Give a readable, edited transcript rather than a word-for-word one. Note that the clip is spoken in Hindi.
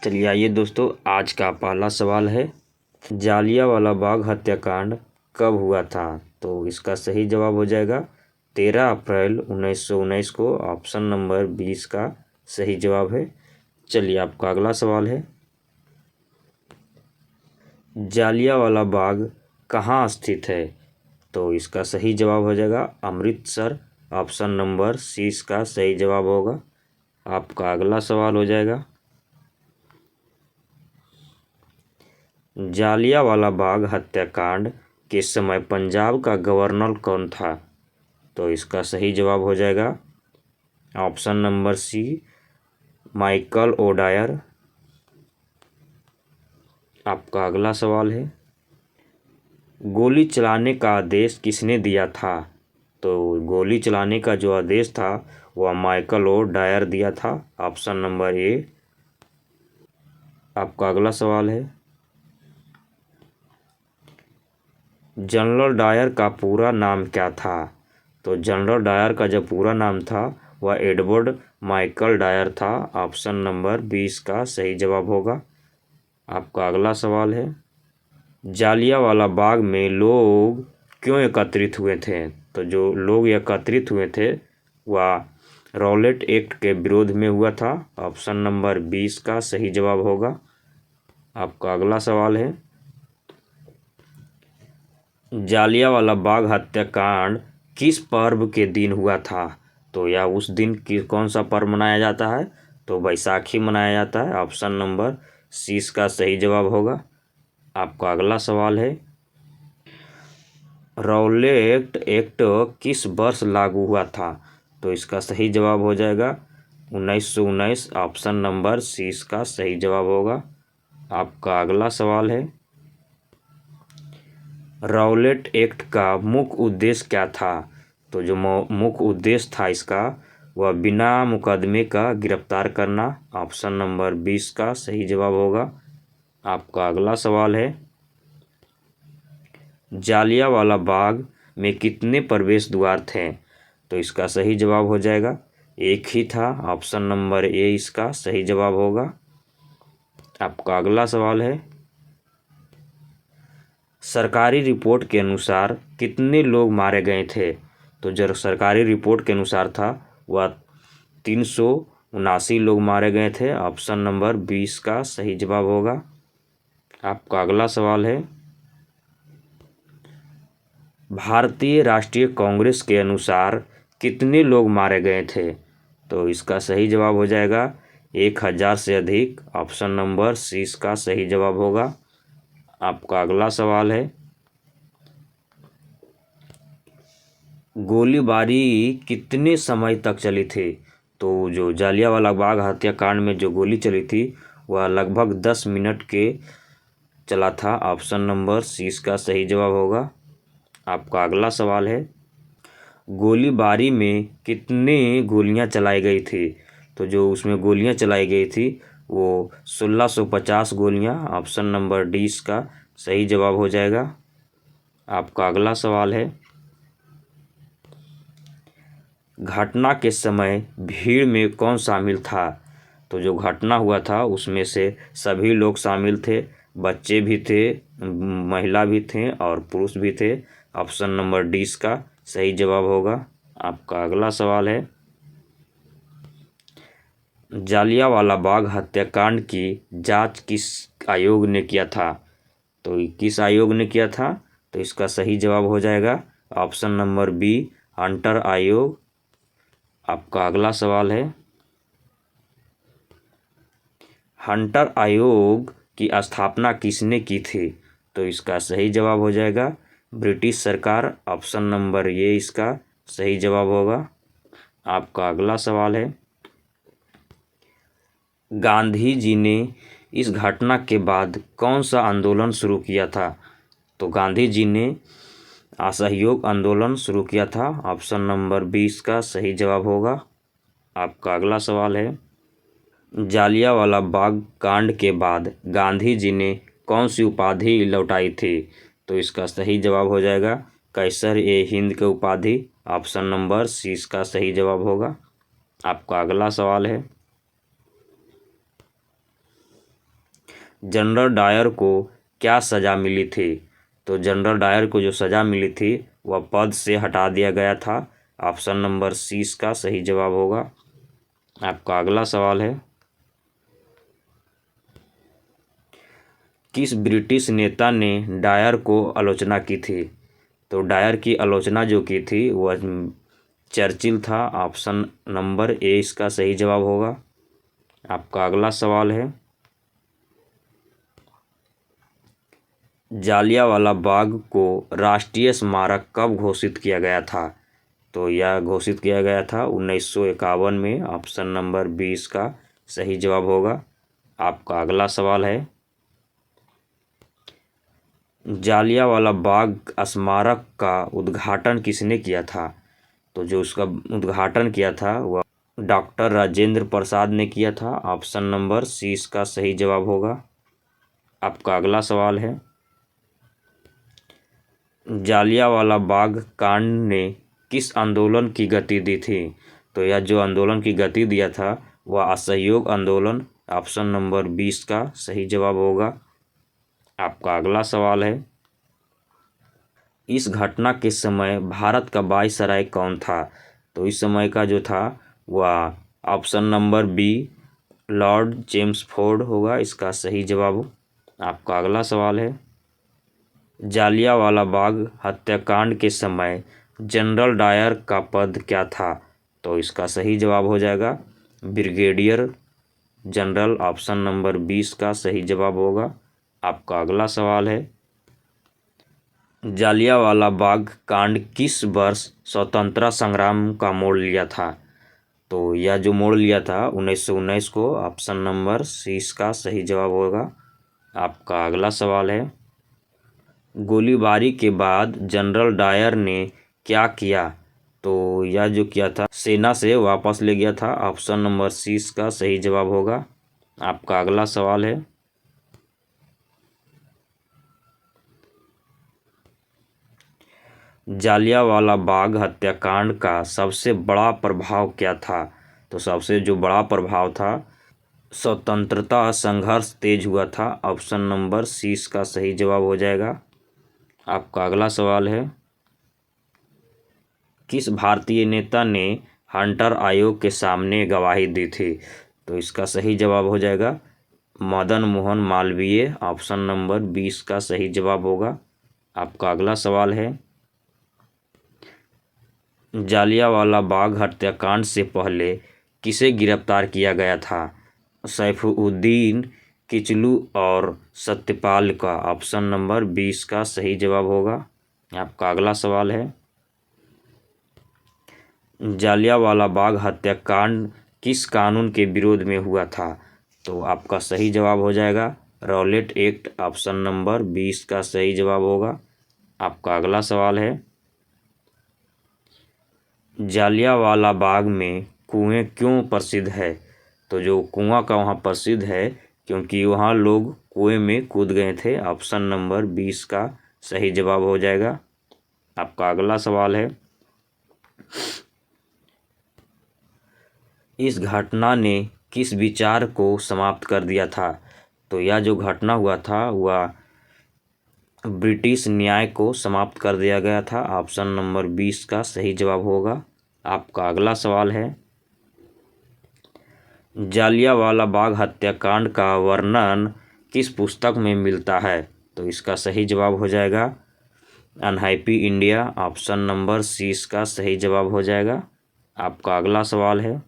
चलिए आइए दोस्तों, आज का पहला सवाल है, जालियांवाला बाग हत्याकांड कब हुआ था? तो इसका सही जवाब हो जाएगा 13 अप्रैल 1919 को। ऑप्शन नंबर 20 का सही जवाब है। चलिए आपका अगला सवाल है, जालियांवाला बाग कहाँ स्थित है? तो इसका सही जवाब हो जाएगा अमृतसर। ऑप्शन नंबर सी इसका सही जवाब होगा। आपका अगला सवाल हो जाएगा, जालियांवाला बाग हत्याकांड के समय पंजाब का गवर्नर कौन था? तो इसका सही जवाब हो जाएगा option number C, Michael O'Dwyer. आपका अगला सवाल है, गोली चलाने का आदेश किसने दिया था? तो गोली चलाने का जो आदेश था वह माइकल ओडायर दिया था। Option number A. आपका अगला सवाल है, जनरल डायर का पूरा नाम क्या था? तो जनरल डायर का जो पूरा नाम था वह एडवर्ड माइकल डायर था। ऑप्शन नंबर 20 का सही जवाब होगा। आपका अगला सवाल है, जालियांवाला बाग में लोग क्यों एकत्रित हुए थे? तो जो लोग एकत्रित हुए थे वह रॉलेट एक्ट के विरोध में हुआ था। ऑप्शन नंबर 20 का सही जवाब होगा। आपका अगला सवाल है, जालियांवाला बाग हत्याकांड किस पर्व के दिन हुआ था? तो यह उस दिन कौन सा पर्व मनाया जाता है? तो बैसाखी मनाया जाता है। ऑप्शन नंबर सी इसका सही जवाब होगा। आपका अगला सवाल है, रॉलेट एक्ट किस वर्ष लागू हुआ था? तो इसका सही जवाब हो जाएगा 1919। ऑप्शन नंबर सी इसका सही जवाब होगा। आपका अगला सवाल है, रॉलेट एक्ट का मुख्य उद्देश्य क्या था? तो जो मुख्य उद्देश्य था इसका वह बिना मुकदमे का गिरफ्तार करना। ऑप्शन नंबर 20 का सही जवाब होगा। आपका अगला सवाल है, जालियांवाला बाग में कितने प्रवेश द्वार थे? तो इसका सही जवाब हो जाएगा एक ही था। ऑप्शन नंबर ए इसका सही जवाब होगा। आपका अगला सवाल है, सरकारी रिपोर्ट के अनुसार कितने लोग मारे गए थे? तो जो सरकारी रिपोर्ट के अनुसार था वह 379 लोग मारे गए थे। ऑप्शन नंबर 20 का सही जवाब होगा। आपका अगला सवाल है, भारतीय राष्ट्रीय कांग्रेस के अनुसार कितने लोग मारे गए थे? तो इसका सही जवाब हो जाएगा 1000 से अधिक। ऑप्शन नंबर सी इसका सही जवाब होगा। आपका अगला सवाल है, गोलीबारी कितने समय तक चली थी? तो जो जालियांवाला बाग हत्याकांड में जो गोली चली थी वह लगभग 10 मिनट के चला था। ऑप्शन नंबर सी इसका सही जवाब होगा। आपका अगला सवाल है, गोलीबारी में कितने गोलियां चलाई गई थी? तो जो उसमें गोलियां चलाई गई थी वो 1650 गोलियां। ऑप्शन नंबर डी इसका सही जवाब हो जाएगा। आपका अगला सवाल है, घटना के समय भीड़ में कौन शामिल था? तो जो घटना हुआ था उसमें से सभी लोग शामिल थे, बच्चे भी थे, महिला भी थे और पुरुष भी थे। ऑप्शन नंबर डी इसका सही जवाब होगा। आपका अगला सवाल है, जालियांवाला बाग हत्याकांड की जांच किस आयोग ने किया था? तो किस आयोग ने किया था? तो इसका सही जवाब हो जाएगा ऑप्शन नंबर बी, हंटर आयोग। आपका अगला सवाल है, हंटर आयोग की स्थापना किसने की थी? तो इसका सही जवाब हो जाएगा ब्रिटिश सरकार। ऑप्शन नंबर ए इसका सही जवाब होगा। आपका अगला सवाल है, गांधी जी ने इस घटना के बाद कौन सा आंदोलन शुरू किया था? तो गांधी जी ने असहयोग आंदोलन शुरू किया था। ऑप्शन नंबर 20 का सही जवाब होगा। आपका अगला सवाल है, जालियांवाला बाग कांड के बाद गांधी जी ने कौन सी उपाधि लौटाई थी? तो इसका सही जवाब हो जाएगा कैसर ए हिंद की उपाधि। ऑप्शन नंबर सी इसका सही जवाब होगा। आपका अगला सवाल है, जनरल डायर को क्या सज़ा मिली थी? तो जनरल डायर को जो सज़ा मिली थी वह पद से हटा दिया गया था। ऑप्शन नंबर सी इसका सही जवाब होगा। आपका अगला सवाल है, किस ब्रिटिश नेता ने डायर को आलोचना की थी? तो डायर की आलोचना जो की थी वह चर्चिल था। ऑप्शन नंबर ए इसका सही जवाब होगा। आपका अगला सवाल है, जालियांवाला बाग को राष्ट्रीय स्मारक कब घोषित किया गया था? तो यह घोषित किया गया था 1951 में। ऑप्शन नंबर 20 का सही जवाब होगा। आपका अगला सवाल है, जालियांवाला बाग स्मारक का उद्घाटन किसने किया था? तो जो उसका उद्घाटन किया था वह डॉक्टर राजेंद्र प्रसाद ने किया था। ऑप्शन नंबर सी इसका सही जवाब होगा। आपका अगला सवाल है, जालियांवाला बाग कांड ने किस आंदोलन की गति दी थी? तो यह जो आंदोलन की गति दिया था वह असहयोग आंदोलन। ऑप्शन नंबर 20 का सही जवाब होगा। आपका अगला सवाल है, इस घटना के समय भारत का वायसराय कौन था? तो इस समय का जो था वह option number B Lord Chelmsford होगा इसका सही जवाब। आपका अगला सवाल है, जालियांवाला बाग हत्याकांड के समय जनरल डायर का पद क्या था? तो इसका सही जवाब हो जाएगा ब्रिगेडियर जनरल। ऑप्शन नंबर 20 का सही जवाब होगा। आपका अगला सवाल है, जालियांवाला बाग कांड किस वर्ष स्वतंत्रता संग्राम का मोड़ लिया था? तो यह जो मोड़ लिया था 1919 को। ऑप्शन नंबर सी इसका सही जवाब होगा। आपका अगला सवाल है, गोलीबारी के बाद जनरल डायर ने क्या किया? तो यह जो किया था सेना से वापस ले गया था। ऑप्शन नंबर सी इसका सही जवाब होगा। आपका अगला सवाल है, जालियांवाला बाग हत्याकांड का सबसे बड़ा प्रभाव क्या था? तो सबसे जो बड़ा प्रभाव था स्वतंत्रता संघर्ष तेज हुआ था। ऑप्शन नंबर सी इसका सही जवाब हो जाएगा। आपका अगला सवाल है, किस भारतीय नेता ने हंटर आयोग के सामने गवाही दी थी? तो इसका सही जवाब हो जाएगा मदन मोहन मालवीय। ऑप्शन नंबर 20 का सही जवाब होगा। आपका अगला सवाल है, जालियांवाला बाग हत्याकांड से पहले किसे गिरफ्तार किया गया था? सैफुद्दीन किचलू और सत्यपाल का। ऑप्शन नंबर 20 का सही जवाब होगा। आपका अगला सवाल है, जालियांवाला बाग हत्याकांड किस कानून के विरोध में हुआ था? तो आपका सही जवाब हो जाएगा रॉलेट एक्ट। ऑप्शन नंबर 20 का सही जवाब होगा। आपका अगला सवाल है, जालियांवाला बाग में कुएं क्यों प्रसिद्ध है? तो जो कुआं का वहाँ प्रसिद्ध है क्योंकि वहाँ लोग कुएं में कूद गए थे। ऑप्शन नंबर 20 का सही जवाब हो जाएगा। आपका अगला सवाल है, इस घटना ने किस विचार को समाप्त कर दिया था? तो यह जो घटना हुआ था वह ब्रिटिश न्याय को समाप्त कर दिया गया था। ऑप्शन नंबर 20 का सही जवाब होगा। आपका अगला सवाल है, जालियांवाला बाग हत्याकांड का वर्णन किस पुस्तक में मिलता है? तो इसका सही जवाब हो जाएगा unhappy India. Option number C इसका सही जवाब हो जाएगा। आपका अगला सवाल है,